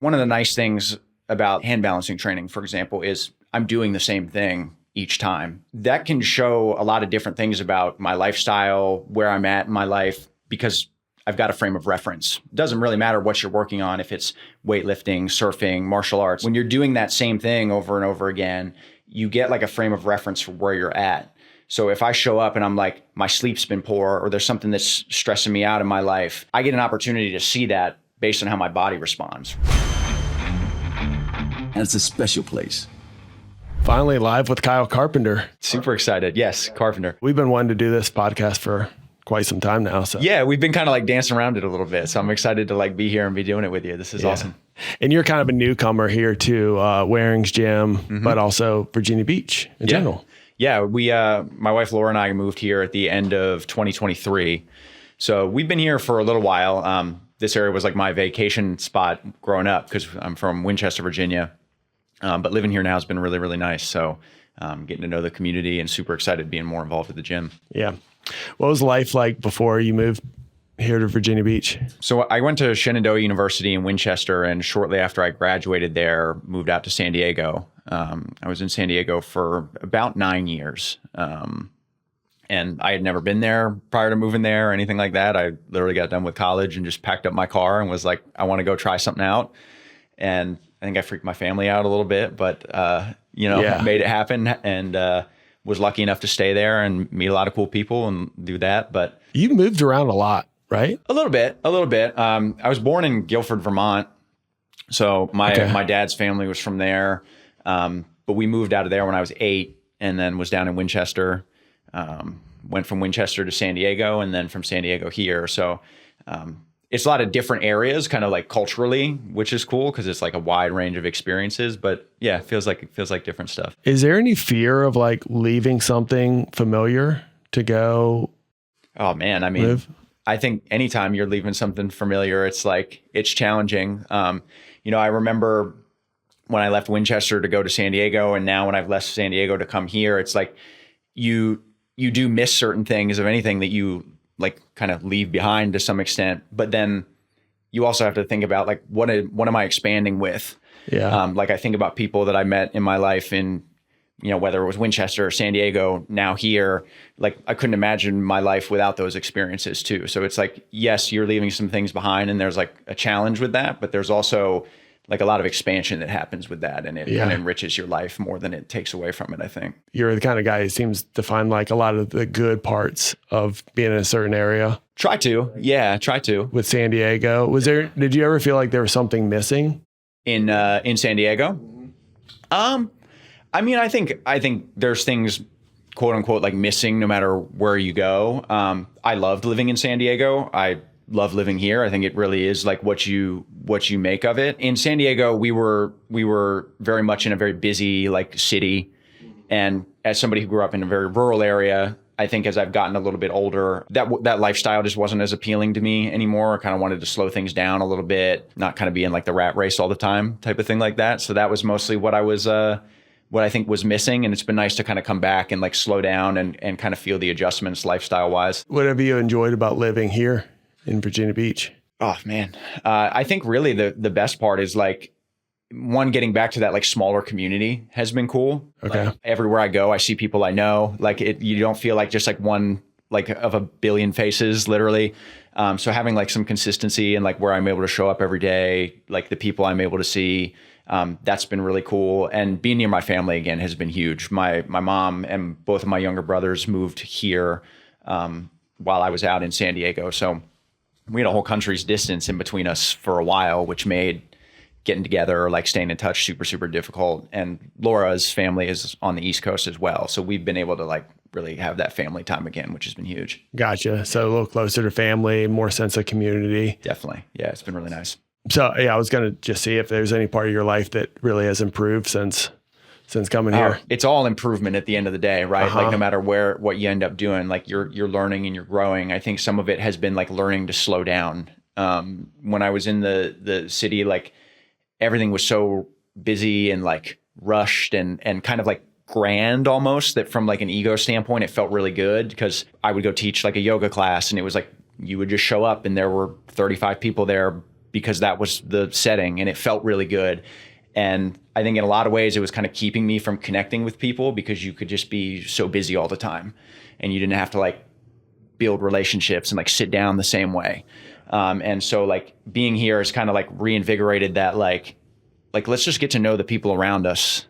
One of the nice things about hand balancing training, for example, is I'm doing the same thing each time. That can show a lot of different things about my lifestyle, where I'm at in my life, because I've got a frame of reference. It doesn't really matter what you're working on, if it's weightlifting, surfing, martial arts. When you're doing that same thing over and over again, you get like a frame of reference for where you're at. So if I show up and I'm like, my sleep's been poor, or there's something that's stressing me out in my life, I get an opportunity to see that based on how my body responds. And it's a special place. Finally live with Kyle Carpenter. Super excited. Yes, Carpenter. We've been wanting to do this podcast for quite some time now. So yeah, we've been kind of like dancing around it a little bit. So I'm excited to like be here and be doing it with you. This is awesome. And you're kind of a newcomer here to Wareing's gym, but also Virginia Beach in general. Yeah, we, my wife Laura and I moved here at the end of 2023. So we've been here for a little while. This area was like my vacation spot growing up because I'm from Winchester, Virginia. But living here now has been really, really nice. So getting to know the community and super excited being more involved with the gym. Yeah. What was life like before you moved here to Virginia Beach? So I went to Shenandoah University in Winchester, and shortly after I graduated there, moved out to San Diego. I was in San Diego for about 9 years. And I had never been there prior to moving there or anything like that. I literally got done with college and just packed up my car and was like, I want to go try something out. And I think I freaked my family out a little bit, but, made it happen, and was lucky enough to stay there and meet a lot of cool people and do that. But you moved around a lot, right? A little bit. I was born in Guilford, Vermont. So my dad's family was from there. But we moved out of there when I was 8 and then was down in Winchester. Went from Winchester to San Diego and then from San Diego here. So it's a lot of different areas, kind of like culturally, which is cool because it's like a wide range of experiences. But yeah, it feels like different stuff. Is there any fear of like leaving something familiar to go? Oh man, I mean, live? I think anytime you're leaving something familiar, it's like it's challenging. I remember when I left Winchester to go to San Diego, and now when I've left San Diego to come here, it's like you do miss certain things of anything that you like kind of leave behind to some extent, but then you also have to think about like, what am I expanding with? Yeah. Like I think about people that I met in my life in, whether it was Winchester or San Diego, now here, like I couldn't imagine my life without those experiences too. So it's like, yes, you're leaving some things behind and there's like a challenge with that, but there's also like a lot of expansion that happens with that, and it kind of enriches your life more than it takes away from it, I think. You're the kind of guy who seems to find like a lot of the good parts of being in a certain area. Try to. With San Diego. Did you ever feel like there was something missing? In San Diego? I mean, I think there's things quote unquote like missing no matter where you go. I loved living in San Diego. I love living here. I think it really is like what you make of it. In San Diego, we were very much in a very busy like city. And as somebody who grew up in a very rural area, I think as I've gotten a little bit older, that lifestyle just wasn't as appealing to me anymore. I kind of wanted to slow things down a little bit, not kind of be in like the rat race all the time type of thing like that. So that was mostly what I think was missing. And it's been nice to kind of come back and like slow down and kind of feel the adjustments lifestyle wise. What have you enjoyed about living here in Virginia Beach? Oh man. I think really the best part is like, one, getting back to that like smaller community has been cool. Okay. Like, everywhere I go, I see people I know. Like you don't feel like just like one like of a billion faces, literally. So having like some consistency and like where I'm able to show up every day, like the people I'm able to see, that's been really cool. And being near my family again has been huge. My mom and both of my younger brothers moved here while I was out in San Diego. So we had a whole country's distance in between us for a while, which made getting together, like staying in touch, super, super difficult. And Laura's family is on the East Coast as well. So we've been able to like really have that family time again, which has been huge. Gotcha. So a little closer to family, more sense of community. Definitely. Yeah, it's been really nice. So yeah, I was going to just see if there's any part of your life that really has improved since coming here. It's all improvement at the end of the day, right? Like no matter what you end up doing, like you're learning and you're growing. I think some of it has been like learning to slow down. When I was in the city, like everything was so busy and like rushed and kind of like grand almost, that from like an ego standpoint, it felt really good because I would go teach like a yoga class and it was like, you would just show up and there were 35 people there because that was the setting and it felt really good. And I think in a lot of ways it was kind of keeping me from connecting with people because you could just be so busy all the time and you didn't have to like build relationships and like sit down the same way. And so like being here has kind of like reinvigorated that like let's just get to know the people around us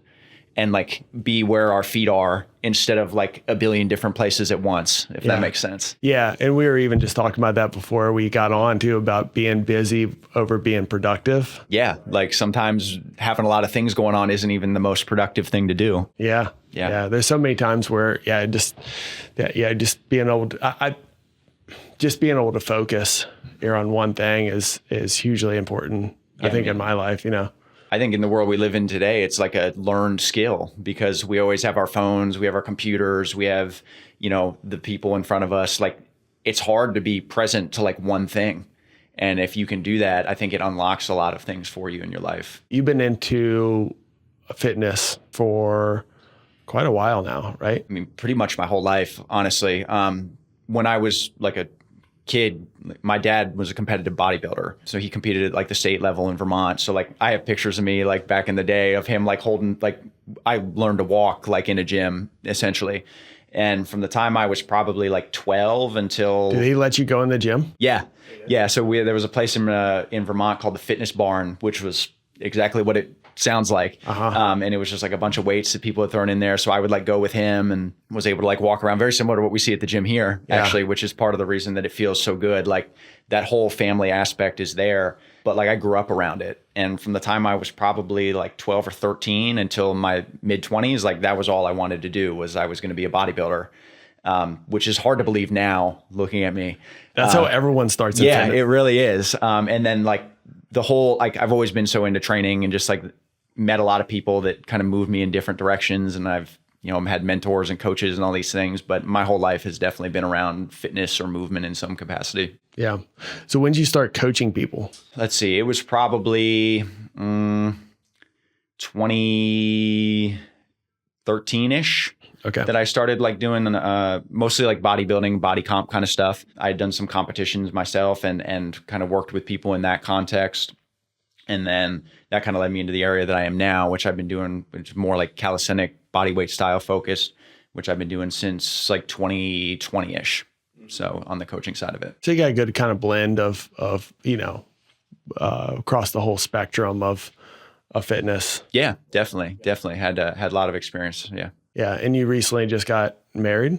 and like be where our feet are instead of like a billion different places at once, if that makes sense. Yeah. And we were even just talking about that before we got on too, about being busy over being productive. Yeah. Like sometimes having a lot of things going on isn't even the most productive thing to do. Yeah. There's so many times where, just being able to, just being able to focus here on one thing is hugely important. I think in my life, I think in the world we live in today, it's like a learned skill because we always have our phones, we have our computers, we have, the people in front of us. Like it's hard to be present to like one thing. And if you can do that, I think it unlocks a lot of things for you in your life. You've been into fitness for quite a while now, right? I mean, pretty much my whole life, honestly. When I was like a kid, my dad was a competitive bodybuilder. So he competed at like the state level in Vermont. So like I have pictures of me like back in the day of him like holding, like I learned to walk like in a gym essentially. And from the time I was probably like 12 until... Did he let you go in the gym? Yeah. So there was a place in Vermont called the Fitness Barn, which was exactly what it sounds like. And it was just like a bunch of weights that people had thrown in there. So I would like go with him and was able to like walk around, very similar to what we see at the gym here, actually, which is part of the reason that it feels so good. Like that whole family aspect is there, but like I grew up around it. And from the time I was probably like 12 or 13 until my mid 20s, like that was all I wanted to do was I was going to be a bodybuilder, which is hard to believe now looking at me. That's how everyone starts. Yeah, it really is. And then like the whole, like I've always been so into training and just like met a lot of people that kind of moved me in different directions. And I've, had mentors and coaches and all these things, but my whole life has definitely been around fitness or movement in some capacity. Yeah. So when did you start coaching people? Let's see. It was probably 2013-ish. Okay. That I started like doing mostly like bodybuilding, body comp kind of stuff. I had done some competitions myself and kind of worked with people in that context. And then that kind of led me into the area that I am now, which I've been doing, which is more like calisthenic bodyweight style focused, which I've been doing since like 2020-ish. So on the coaching side of it. So you got a good kind of blend of across the whole spectrum of fitness. Yeah, definitely. Had a lot of experience. Yeah. Yeah. And you recently just got married?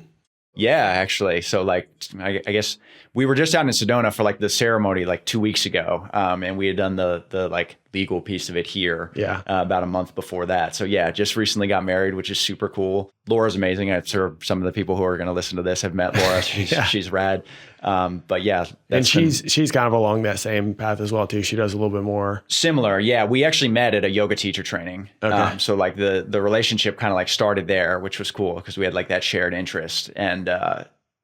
Yeah, actually. So like, I guess we were just out in Sedona for like the ceremony like 2 weeks ago. And we had done the like legal piece of it here about a month before that. So yeah, just recently got married, which is super cool. Laura's amazing. I'm sure some of the people who are going to listen to this have met Laura. She's rad. But yeah. And she's kind of along that same path as well too. She does a little bit more. Similar. Yeah. We actually met at a yoga teacher training. Okay. So like the relationship kind of like started there, which was cool because we had like that shared interest. And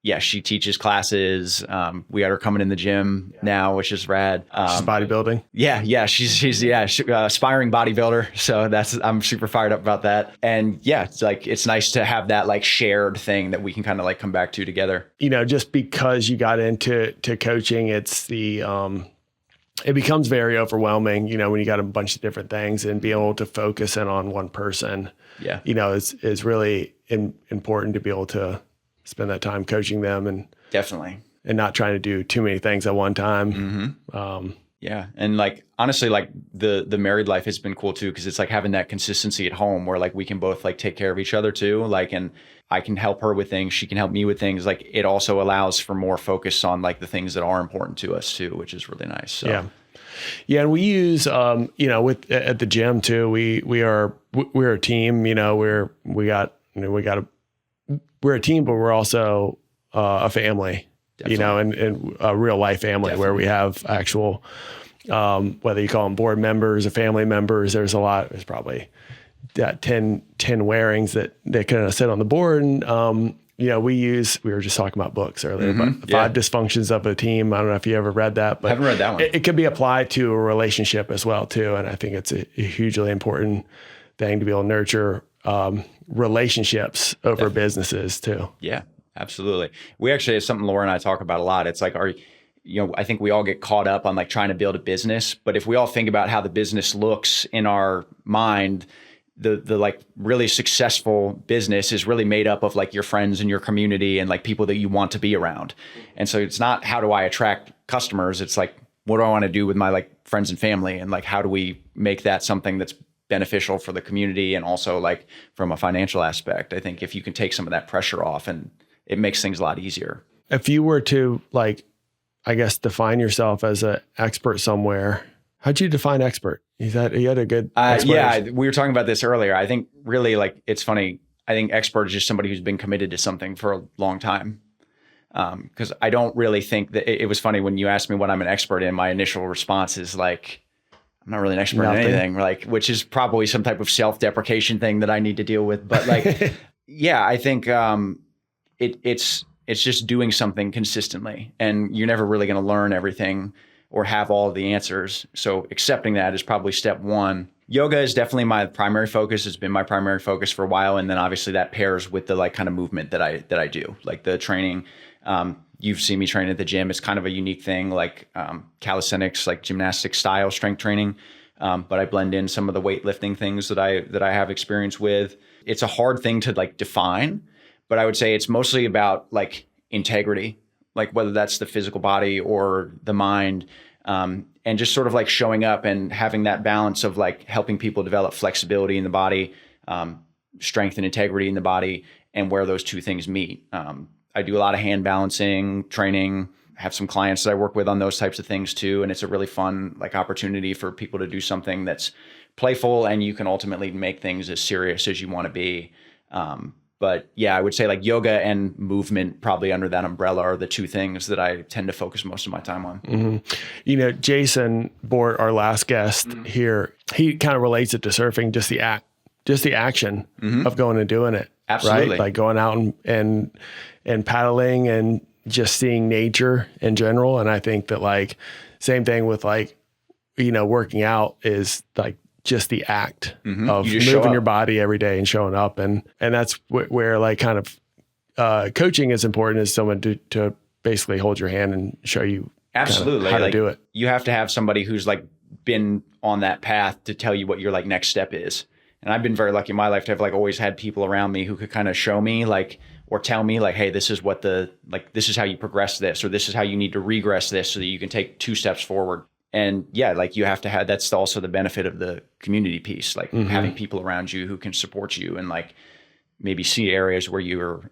yeah, she teaches classes. We got her coming in the gym now, which is rad. She's bodybuilding. Yeah. She's aspiring bodybuilder. So I'm super fired up about that. And yeah, it's nice to have that like shared thing that we can kind of like come back to together. Just because you got into coaching, it's it becomes very overwhelming, when you got a bunch of different things and being able to focus in on one person. Yeah. Is really important to be able to spend that time coaching them and definitely, and not trying to do too many things at one time. Mm-hmm. Yeah. And like, honestly, like the married life has been cool too. Cause it's like having that consistency at home where like we can both like take care of each other too. Like, and I can help her with things. She can help me with things. Like it also allows for more focus on like the things that are important to us too, which is really nice. So. Yeah. Yeah. And we use, with at the gym too, we're a team, we're a team, but we're also a family, definitely. and a real life family. Definitely. Where we have actual, whether you call them board members or family members, there's probably 10 Wareings that kind of sit on the board. And, we were just talking about books earlier, but 5 dysfunctions of a team. I don't know if you ever read that, but I haven't read that one. It could be applied to a relationship as well too. And I think it's a hugely important thing to be able to nurture, relationships over businesses too. Yeah, absolutely. We actually have something Laura and I talk about a lot. It's like, I think we all get caught up on like trying to build a business, but if we all think about how the business looks in our mind, the like really successful business is really made up of like your friends and your community and like people that you want to be around. And so it's not how do I attract customers? It's like, what do I want to do with my like friends and family? And like, how do we make that something that's beneficial for the community and also like from a financial aspect? I think if you can take some of that pressure off, and it makes things a lot easier. If you were to like, I guess, define yourself as an expert somewhere, how'd you define expert? You had a good yeah, we were talking about this earlier. I think really like, it's funny. I think expert is just somebody who's been committed to something for a long time. Because I don't really think that it was funny when you asked me what I'm an expert in, my initial response is like, I'm not really an expert in anything, like, which is probably some type of self-deprecation thing that I need to deal with. But like, yeah, I think it's just doing something consistently, and you're never really going to learn everything or have all of the answers. So accepting that is probably step one. Yoga is definitely my primary focus. It's been my primary focus for a while. And then obviously that pairs with the like kind of movement that I do, like the training. You've seen me train at the gym. It's kind of a unique thing, like calisthenics, like gymnastic style strength training. But I blend in some of the weightlifting things that I have experience with. It's a hard thing to like define, but I would say it's mostly about like integrity, like whether that's the physical body or the mind, and just sort of like showing up and having that balance of like helping people develop flexibility in the body, strength and integrity in the body, and where those two things meet. I do a lot of hand balancing training, have some clients that I work with on those types of things too. And it's a really fun like opportunity for people to do something that's playful, and you can ultimately make things as serious as you want to be. But yeah, I would say like yoga and movement probably under that umbrella are the two things that I tend to focus most of my time on. Mm-hmm. Jason Bort, our last guest here, he kind of relates it to surfing, just the action of going and doing it. Absolutely. Right? Like going out and paddling and just seeing nature in general. And I think that like, same thing with like, working out is like, just the act of moving your body every day and showing up. And that's where like kind of coaching is important, is someone to basically hold your hand and show you absolutely how to do it. You have to have somebody who's like been on that path to tell you what your like next step is. And I've been very lucky in my life to have like always had people around me who could kind of show me like, or tell me like, hey, this is what this is how you progress this, or this is how you need to regress this so that you can take 2 steps forward. And yeah, like you have to have, that's also the benefit of the community piece, like having people around you who can support you and like maybe see areas where you're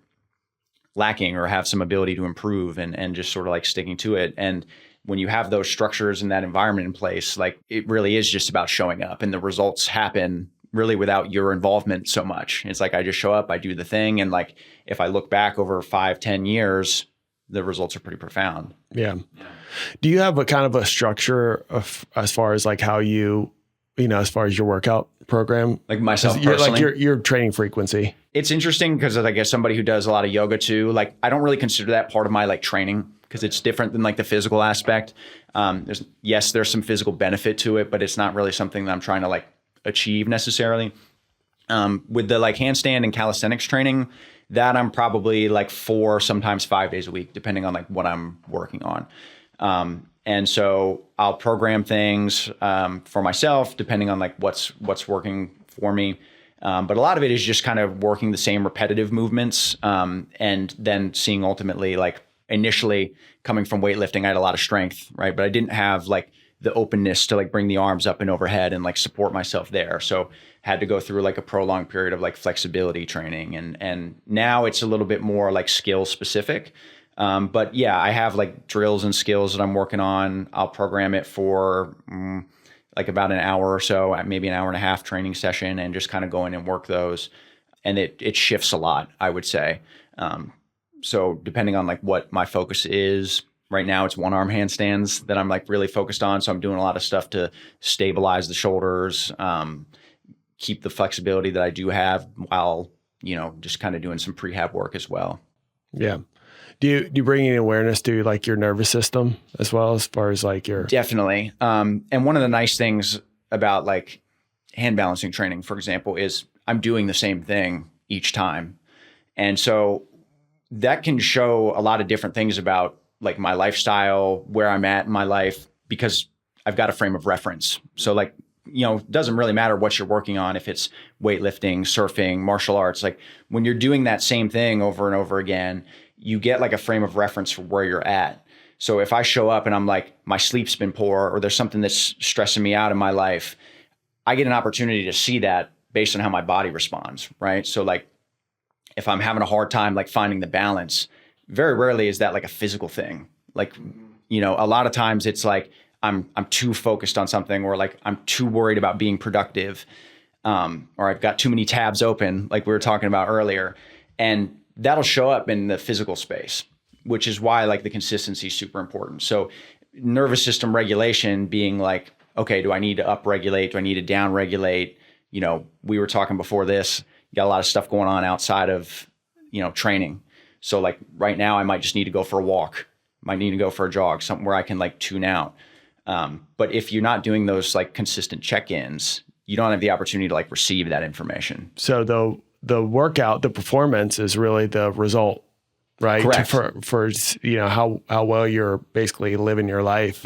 lacking or have some ability to improve, and just sort of like sticking to it. And when you have those structures and that environment in place, like it really is just about showing up, and the results happen really without your involvement so much. It's like, I just show up, I do the thing. And like, if I look back over 5-10 years, the results are pretty profound. Yeah. Do you have a kind of a structure as far as like how as far as your workout program? Like myself personally? Like your training frequency. It's interesting because I guess somebody who does a lot of yoga too, like I don't really consider that part of my like training, because it's different than like the physical aspect. There's some physical benefit to it, but it's not really something that I'm trying to like achieve necessarily. With the like handstand and calisthenics training, that I'm probably like 4, sometimes 5 days a week, depending on like what I'm working on. And so I'll program things for myself, depending on like what's working for me. But a lot of it is just kind of working the same repetitive movements, and then seeing ultimately, like initially coming from weightlifting, I had a lot of strength, right? But I didn't have like the openness to like bring the arms up and overhead and like support myself there. So had to go through like a prolonged period of like flexibility training. And now it's a little bit more like skill specific. But yeah, I have like drills and skills that I'm working on. I'll program it for like about an hour or so, maybe an hour and a half training session, and just kind of go in and work those. And it shifts a lot, I would say. So depending on like what my focus is, right now it's 1-arm handstands that I'm like really focused on. So I'm doing a lot of stuff to stabilize the shoulders, keep the flexibility that I do have, while, just kind of doing some prehab work as well. Yeah. Do you bring any awareness to like your nervous system as well, as far as like your... Definitely. And one of the nice things about like hand balancing training, for example, is I'm doing the same thing each time. And so that can show a lot of different things about like my lifestyle, where I'm at in my life, because I've got a frame of reference. So like, it doesn't really matter what you're working on, if it's weightlifting, surfing, martial arts. Like when you're doing that same thing over and over again, you get like a frame of reference for where you're at. So if I show up and I'm like, my sleep's been poor, or there's something that's stressing me out in my life, I get an opportunity to see that based on how my body responds, right? So like if I'm having a hard time like finding the balance, very rarely is that like a physical thing. Like, a lot of times it's like I'm too focused on something, or like I'm too worried about being productive, or I've got too many tabs open, like we were talking about earlier. And that'll show up in the physical space, which is why like the consistency is super important. So nervous system regulation being like, okay, do I need to upregulate? Do I need to downregulate? We were talking before this, you got a lot of stuff going on outside of, training. So like right now I might just need to go for a walk, might need to go for a jog, something where I can like tune out. But if you're not doing those like consistent check-ins, you don't have the opportunity to like receive that information. So the workout, the performance is really the result, right? Correct. For how well you're basically living your life,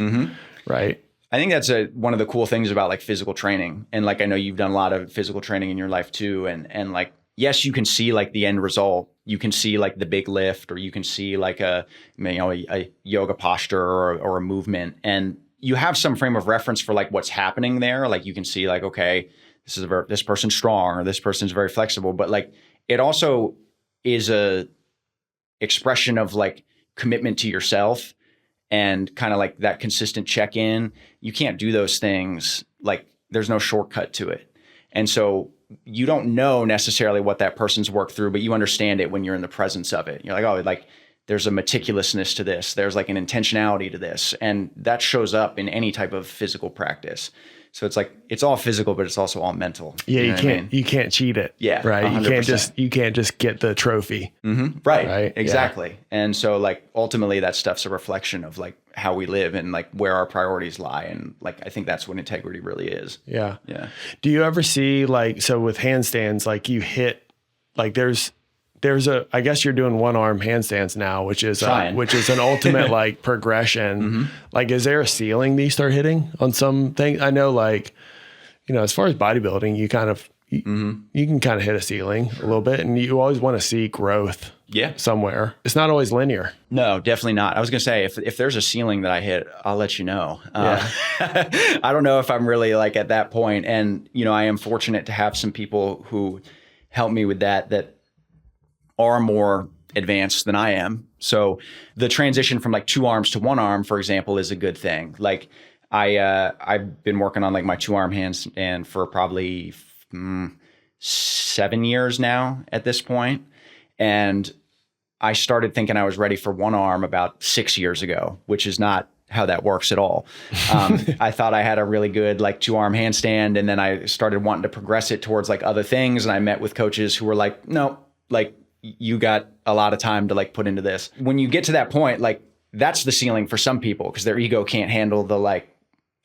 right? I think that's one of the cool things about like physical training. And like, I know you've done a lot of physical training in your life too. And like, yes, you can see like the end result. You can see like the big lift, or you can see like a yoga posture or a movement. And you have some frame of reference for like what's happening there. Like you can see like, okay, this person's strong, or this person's very flexible, but like it also is a expression of like commitment to yourself and kind of like that consistent check-in. You can't do those things. Like there's no shortcut to it. And so you don't know necessarily what that person's worked through, but you understand it when you're in the presence of it. You're like, oh, like there's a meticulousness to this. There's like an intentionality to this. And that shows up in any type of physical practice. So it's like, it's all physical, but it's also all mental. Yeah. You can't cheat it. Yeah. Right. 100%. You can't just get the trophy. Mm-hmm. Right. Right. Exactly. Yeah. And so like, ultimately that stuff's a reflection of like how we live and like where our priorities lie. And like, I think that's what integrity really is. Yeah. Yeah. Do you ever see like, so with handstands, like you hit, like there's I guess you're doing one arm handstands now, which is an ultimate like progression. Mm-hmm. Like, is there a ceiling that you start hitting on some things? I know like, as far as bodybuilding, you kind of, you can kind of hit a ceiling a little bit, and you always want to see growth. Yeah. Somewhere. It's not always linear. No, definitely not. I was going to say, if there's a ceiling that I hit, I'll let you know. Yeah. I don't know if I'm really like at that point. And, I am fortunate to have some people who help me with that are more advanced than I am. So the transition from like 2 arms to 1 arm, for example, is a good thing. Like I've been working on like my 2-arm handstand for probably 7 years now at this point. And I started thinking I was ready for 1 arm about 6 years ago, which is not how that works at all. I thought I had a really good like 2-arm handstand, and then I started wanting to progress it towards like other things. And I met with coaches who were like, no, like you got a lot of time to like put into this. When you get to that point, like that's the ceiling for some people, because their ego can't handle the like,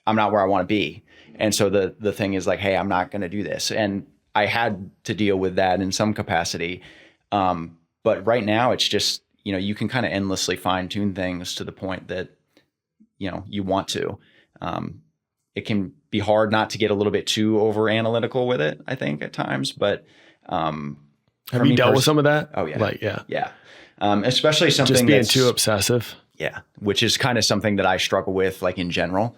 I'm not where I want to be. And so the thing is like, hey, I'm not going to do this. And I had to deal with that in some capacity. But right now it's just, you can kind of endlessly fine tune things to the point that, you want to. It can be hard not to get a little bit too over analytical with it, I think at times, but, have you dealt with some of that? Oh yeah. Like, yeah. Yeah. Especially something just being that's too obsessive. Yeah. Which is kind of something that I struggle with like in general.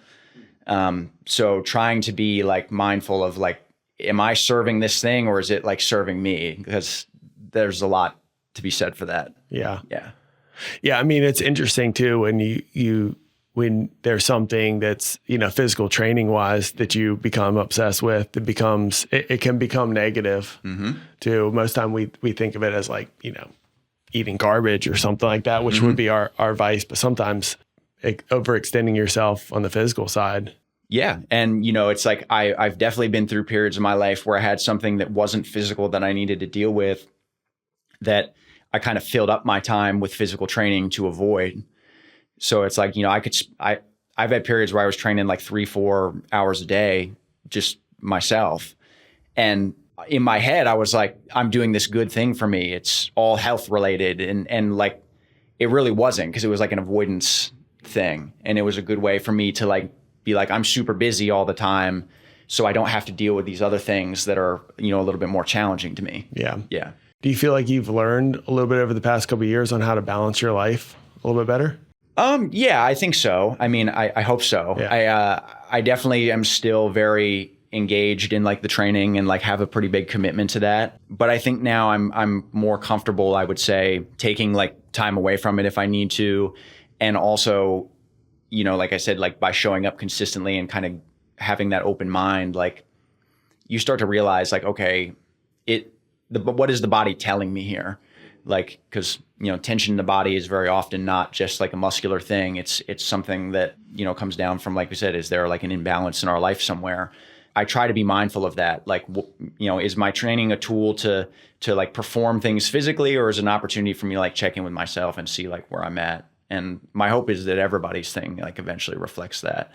So trying to be like mindful of like, am I serving this thing, or is it like serving me? Because there's a lot to be said for that. Yeah. Yeah. Yeah. I mean, it's interesting too, when when there's something that's, physical training wise that you become obsessed with, it can become negative too. Most time we think of it as like, eating garbage or something like that, which would be our vice, but sometimes overextending yourself on the physical side. Yeah. And, it's like, I've definitely been through periods in my life where I had something that wasn't physical that I needed to deal with, that I kind of filled up my time with physical training to avoid. So it's like, I've had periods where I was training like 3-4 hours a day, just myself. And in my head, I was like, I'm doing this good thing for me. It's all health related. And like, it really wasn't, because it was like an avoidance thing. And it was a good way for me to like be like, I'm super busy all the time, so I don't have to deal with these other things that are, you know, a little bit more challenging to me. Yeah. Yeah. Do you feel like you've learned a little bit over the past couple of years on how to balance your life a little bit better? Yeah, I think so. I mean, I hope so. Yeah. I definitely am still very engaged in like the training and like have a pretty big commitment to that. But I think now I'm more comfortable, I would say, taking like time away from it if I need to. And also, you know, like I said, like by showing up consistently and kind of having that open mind, like you start to realize like, okay, what is the body telling me here? Like, because, you know, tension in the body is very often not just like a muscular thing. It's something that, you know, comes down from, like we said, is there like an imbalance in our life somewhere? I try to be mindful of that. Like, you know, is my training a tool to like perform things physically, or is it an opportunity for me to like check in with myself and see like where I'm at? And my hope is that everybody's thing like eventually reflects that.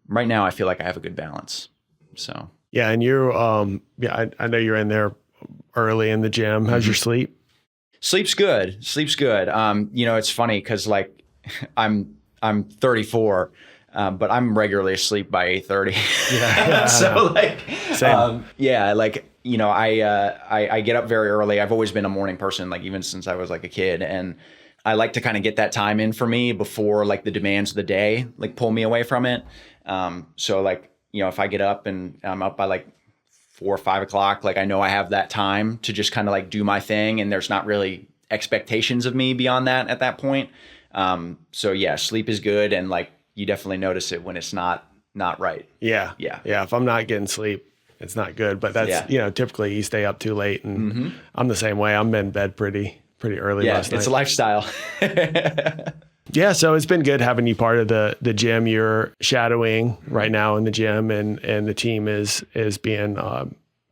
Right now, I feel like I have a good balance. So yeah, and you, I know you're in there early in the gym. How's your sleep? Sleep's good. Sleep's good. You know, it's funny because like I'm 34, but I'm regularly asleep by 8:30. Yeah. So like, yeah, like, you know, I get up very early. I've always been a morning person, like even since I was like a kid, and I like to kind of get that time in for me before like the demands of the day like pull me away from it. So like, you know, if I get up and I'm up by like 4 or 5 o'clock, like I know I have that time to just kind of like do my thing, and there's not really expectations of me beyond that at that point. So yeah, sleep is good, and like you definitely notice it when it's not right. Yeah. If I'm not getting sleep, it's not good. But that's you know, typically you stay up too late, and I'm the same way. I'm in bed pretty early last night. It's a lifestyle. Yeah, so it's been good having you part of the gym. You're shadowing right now in the gym, and the team is being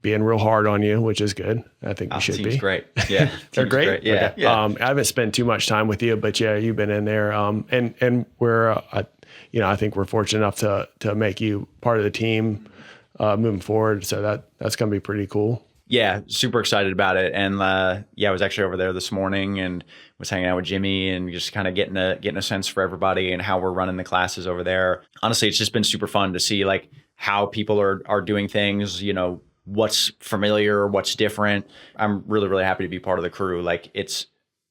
real hard on you, which is good. I think you should be. Team's great. Yeah, they're great. Yeah, okay. I haven't spent too much time with you, but yeah, you've been in there. And we're, you know, I think we're fortunate enough to make you part of the team moving forward. So that's going to be pretty cool. Yeah, super excited about it. And I was actually over there this morning and was hanging out with Jimmy and just kind of getting a sense for everybody and how we're running the classes over there. Honestly, it's just been super fun to see like how people are doing things, you know, what's familiar, what's different. I'm really, really happy to be part of the crew. Like it's,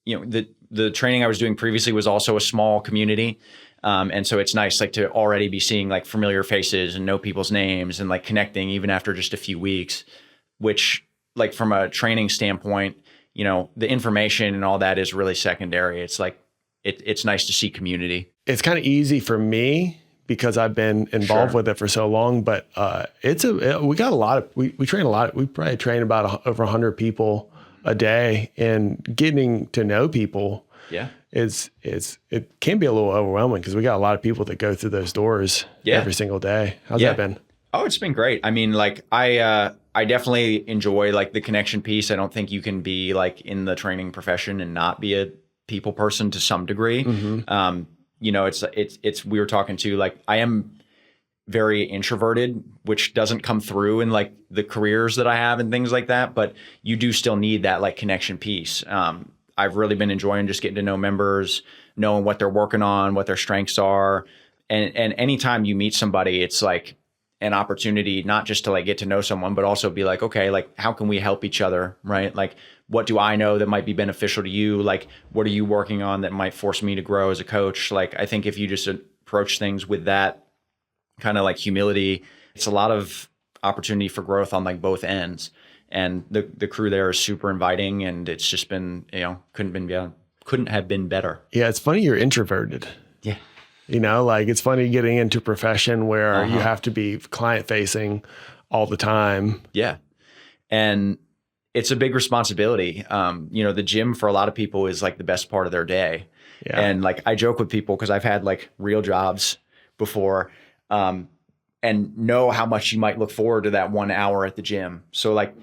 you know, the training I was doing previously was also a small community. And so it's nice like to already be seeing like familiar faces and know people's names and like connecting even after just a few weeks, which like from a training standpoint, you know, the information and all that is really secondary. It's like, it's nice to see community. It's kind of easy for me because I've been involved with it for so long, but we got a lot of, we train a lot. We probably train about over 100 people a day, and getting to know people it can be a little overwhelming because we got a lot of people that go through those doors every single day. How's that been? Oh, it's been great. I mean, like I definitely enjoy like the connection piece. I don't think you can be like in the training profession and not be a people person to some degree. Mm-hmm. You know, it's, we were talking to like, I am very introverted, which doesn't come through in like the careers that I have and things like that, but you do still need that like connection piece. I've really been enjoying just getting to know members, knowing what they're working on, what their strengths are. And anytime you meet somebody, it's like an opportunity not just to like get to know someone, but also be like, okay, like how can we help each other, right? Like, what do I know that might be beneficial to you? Like, what are you working on that might force me to grow as a coach? Like, I think if you just approach things with that kind of like humility, it's a lot of opportunity for growth on like both ends. And the crew there is super inviting, and it's just been, you know, couldn't have been better. Yeah, it's funny you're introverted. Yeah. You know, like it's funny getting into a profession where you have to be client facing all the time. Yeah. And it's a big responsibility. You know, the gym for a lot of people is like the best part of their day. Yeah. And like I joke with people because I've had like real jobs before, and know how much you might look forward to that 1 hour at the gym. So like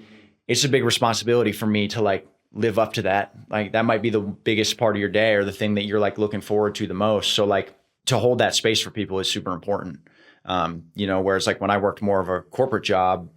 it's a big responsibility for me to like live up to that. Like that might be the biggest part of your day or the thing that you're like looking forward to the most. So like to hold that space for people is super important. You know, whereas like when I worked more of a corporate job,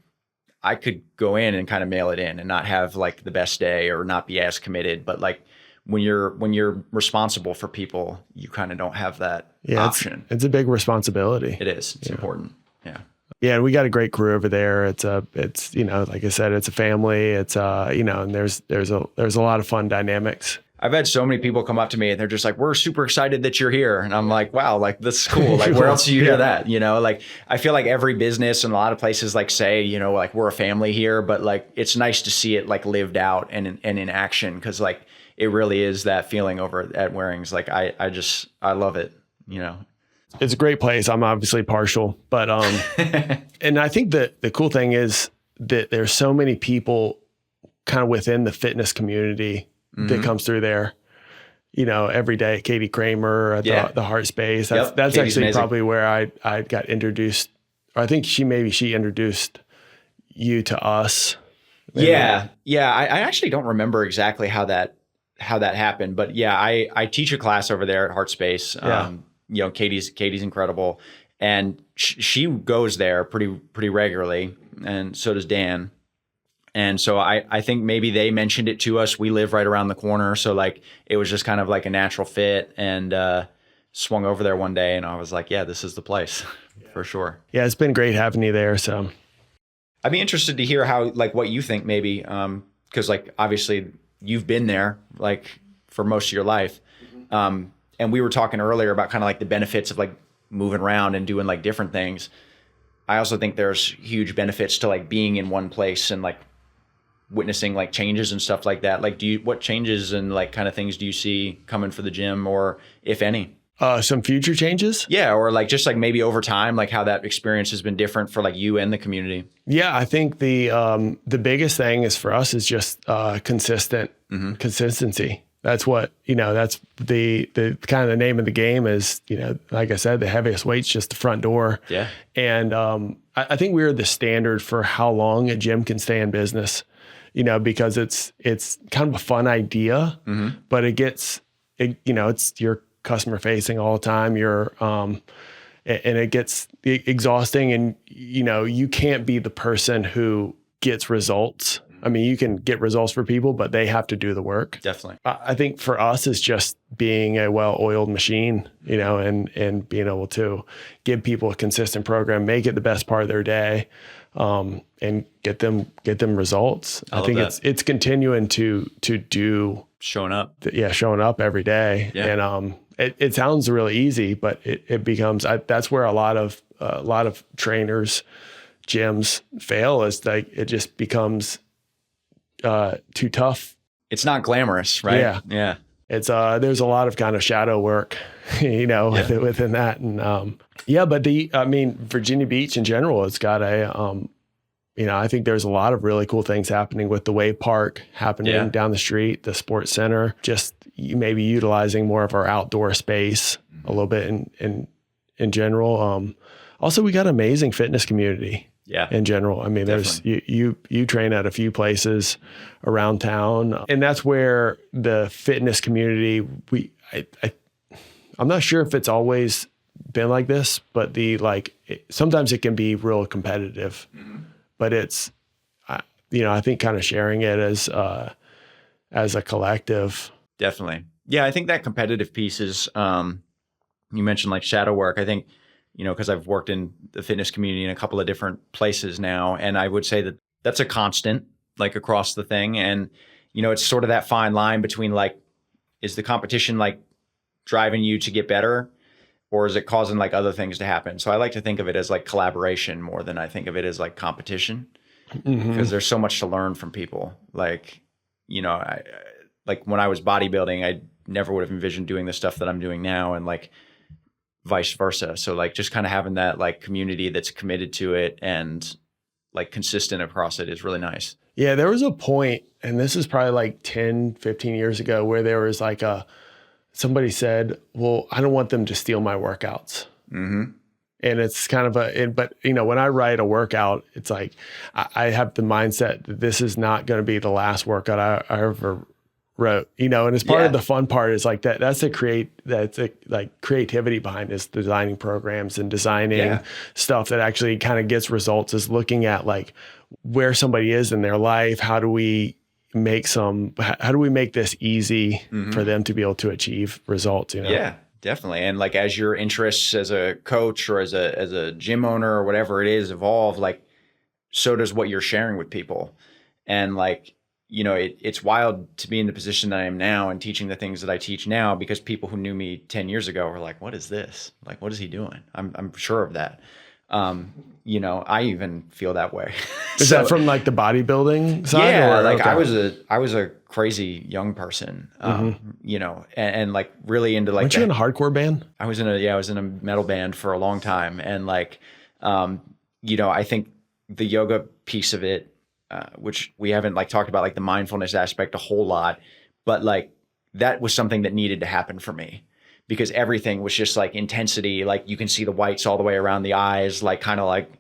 I could go in and kind of mail it in and not have like the best day or not be as committed. But like when you're responsible for people, you kind of don't have that option. It's a big responsibility. It is. It's important. Yeah. Yeah. And we got a great crew over there. It's like I said, it's a family. It's, and there's a lot of fun dynamics. I've had so many people come up to me and they're just like, we're super excited that you're here. And I'm like, wow, like this is cool. Like where else do you hear that? Like I feel like every business and a lot of places like say, like we're a family here, but like, it's nice to see it like lived out and in action. Cause like, it really is that feeling over at Wareing's. Like I love it, It's a great place. I'm obviously partial, but, and I think that the cool thing is that there's so many people kind of within the fitness community that comes through there, every day. Katie Kramer at the Heart Space. That's Katie's actually amazing. probably where I got introduced. Or I think she introduced you to us. Maybe. Yeah. I actually don't remember exactly how that happened, but yeah, I teach a class over there at Heart Space. Katie's incredible, and she goes there pretty regularly, and so does Dan. And so I think maybe they mentioned it to us. We live right around the corner. So like, it was just kind of like a natural fit, and swung over there one day and I was like, yeah, this is the place for sure. Yeah. It's been great having you there. So I'd be interested to hear how, like what you think maybe, cause like, obviously you've been there like for most of your life. And we were talking earlier about kind of like the benefits of like moving around and doing like different things. I also think there's huge benefits to like being in one place and like witnessing like changes and stuff like that. Like, what changes and like kind of things do you see coming for the gym, or if any? Some future changes? Yeah. Or like, just like maybe over time, like how that experience has been different for like you and the community. Yeah. I think the biggest thing is for us is just, consistency. That's what, that's the kind of the name of the game is, like I said, the heaviest weight's just the front door. Yeah. And, I think we're the standard for how long a gym can stay in business, because it's kind of a fun idea, but it's you're customer facing all the time. And it gets exhausting, and, you can't be the person who gets results. I mean, you can get results for people, but they have to do the work. Definitely. I think for us, it's just being a well-oiled machine, and being able to give people a consistent program, make it the best part of their day, and get them results. I think it's continuing to do showing up. Showing up every day. Yeah. And it sounds really easy, but it becomes that's where a lot of trainers, gyms fail, is like it just becomes too tough. It's not glamorous, right? Yeah. It's there's a lot of kind of shadow work, within that. And but Virginia Beach in general, it's got I think there's a lot of really cool things happening with the Wave Park happening down the street, the sports center, just maybe utilizing more of our outdoor space a little bit in general. Also, we got an amazing fitness community. Yeah. In general. I mean, definitely. There's you train at a few places around town, and that's where the fitness community, I'm not sure if it's always been like this, but sometimes it can be real competitive, but it's, I think kind of sharing it as a collective. Definitely. Yeah. I think that competitive piece is, you mentioned like shadow work. I think, because I've worked in the fitness community in a couple of different places now. And I would say that that's a constant, like across the thing. And, it's sort of that fine line between like, is the competition like driving you to get better, or is it causing like other things to happen? So I like to think of it as like collaboration more than I think of it as like competition, because there's so much to learn from people. Like, like when I was bodybuilding, I never would have envisioned doing the stuff that I'm doing now, and like, vice versa. So like just kind of having that like community that's committed to it and like consistent across it is really nice. Yeah. There was a point, and this is probably like 10, 15 years ago, where there was like somebody said, well, I don't want them to steal my workouts. And it's kind of but when I write a workout, it's like, I have the mindset that this is not going to be the last workout I ever wrote, and it's part of the fun part is like that's creativity behind this, designing programs and designing stuff that actually kind of gets results, is looking at like where somebody is in their life. How do we how do we make this easy for them to be able to achieve results? Yeah, definitely. And like, as your interests as a coach or as a gym owner or whatever it is evolve, like, so does what you're sharing with people. And like, it's wild to be in the position that I am now and teaching the things that I teach now, because people who knew me 10 years ago were like, what is this? Like, what is he doing? I'm sure of that. I even feel that way. Is that from like the bodybuilding side? Yeah, like, okay. I was a crazy young person, and like really into like. Weren't you in a hardcore band? I was in a metal band for a long time, and like, I think the yoga piece of it, which we haven't like talked about, like the mindfulness aspect a whole lot, but like that was something that needed to happen for me. Because everything was just like intensity, like you can see the whites all the way around the eyes, like kind of like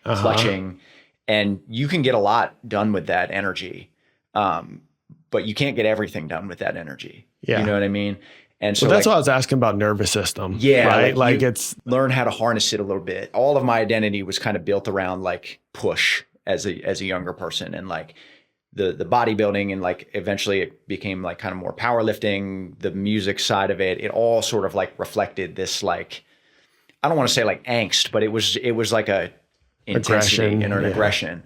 clutching, and you can get a lot done with that energy. But you can't get everything done with that energy. Yeah. You know what I mean? And so that's why I was asking about nervous system. Yeah. Right? Like it's learn how to harness it a little bit. All of my identity was kind of built around like push as a younger person, and like the bodybuilding, and like eventually it became like kind of more powerlifting, the music side of it. It all sort of like reflected this, like, I don't want to say like angst, but it was like a intensity and an aggression.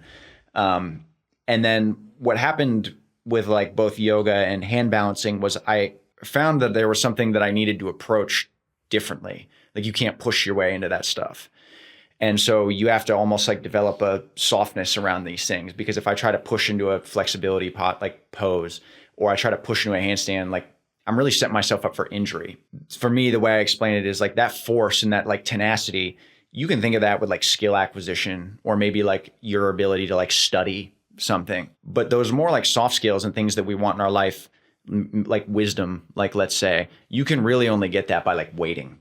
And then what happened with like both yoga and hand balancing was I found that there was something that I needed to approach differently. Like, you can't push your way into that stuff. And so you have to almost like develop a softness around these things, because if I try to push into a flexibility pose, or I try to push into a handstand, like, I'm really setting myself up for injury. For me, the way I explain it is like that force and that like tenacity, you can think of that with like skill acquisition, or maybe like your ability to like study something. But those more like soft skills and things that we want in our life, like wisdom, like let's say, you can really only get that by like waiting.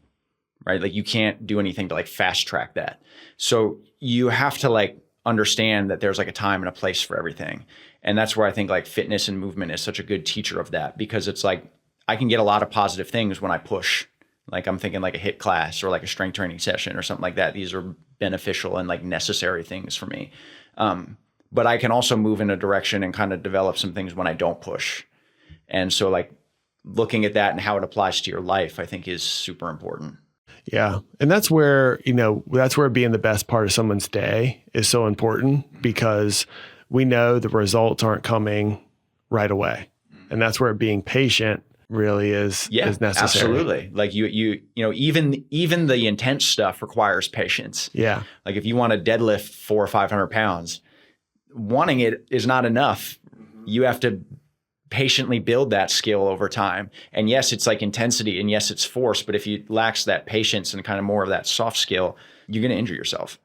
Right? Like, you can't do anything to like fast track that. So you have to like understand that there's like a time and a place for everything. And that's where I think like fitness and movement is such a good teacher of that, because it's like, I can get a lot of positive things when I push. Like, I'm thinking like a HIIT class or like a strength training session or something like that. These are beneficial and like necessary things for me. But I can also move in a direction and kind of develop some things when I don't push. And so like looking at that and how it applies to your life, I think is super important. Yeah. And that's where being the best part of someone's day is so important, because we know the results aren't coming right away. And that's where being patient really is necessary. Absolutely. Like even the intense stuff requires patience. Yeah. Like, if you want to deadlift 400 or 500 pounds, wanting it is not enough. You have to patiently build that skill over time. And yes, it's like intensity, and yes, it's force, but if you lack that patience and kind of more of that soft skill, you're going to injure yourself.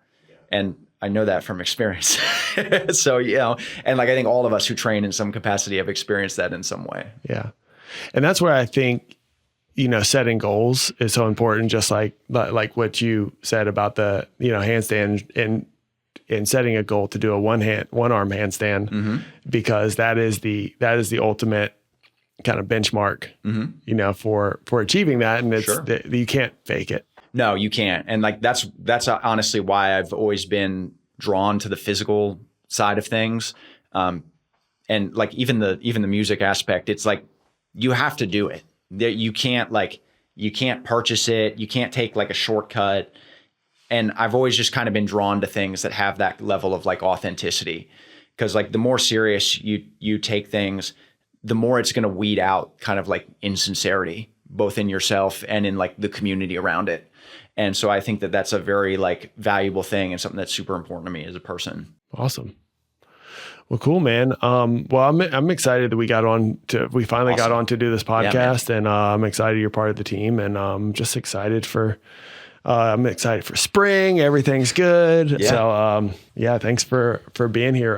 And I know that from experience. So, and like, I think all of us who train in some capacity have experienced that in some way. Yeah. And that's where I think, setting goals is so important, just like what you said about the, handstand, and setting a goal to do a one arm handstand, because that is the ultimate kind of benchmark, for achieving that. And you can't fake it. No, you can't. And like, that's honestly why I've always been drawn to the physical side of things. And like, even the music aspect, it's like, you have to do it. You can't purchase it. You can't take like a shortcut. And I've always just kind of been drawn to things that have that level of like authenticity, because like the more serious you take things, the more it's going to weed out kind of like insincerity, both in yourself and in like the community around it. And so I think that that's a very like valuable thing, and something that's super important to me as a person. Awesome. Well, cool, man. Well, I'm excited that we finally got on to do this podcast, and I'm excited you're part of the team, and I'm just excited for spring. Everything's good. Yeah. So, thanks for being here.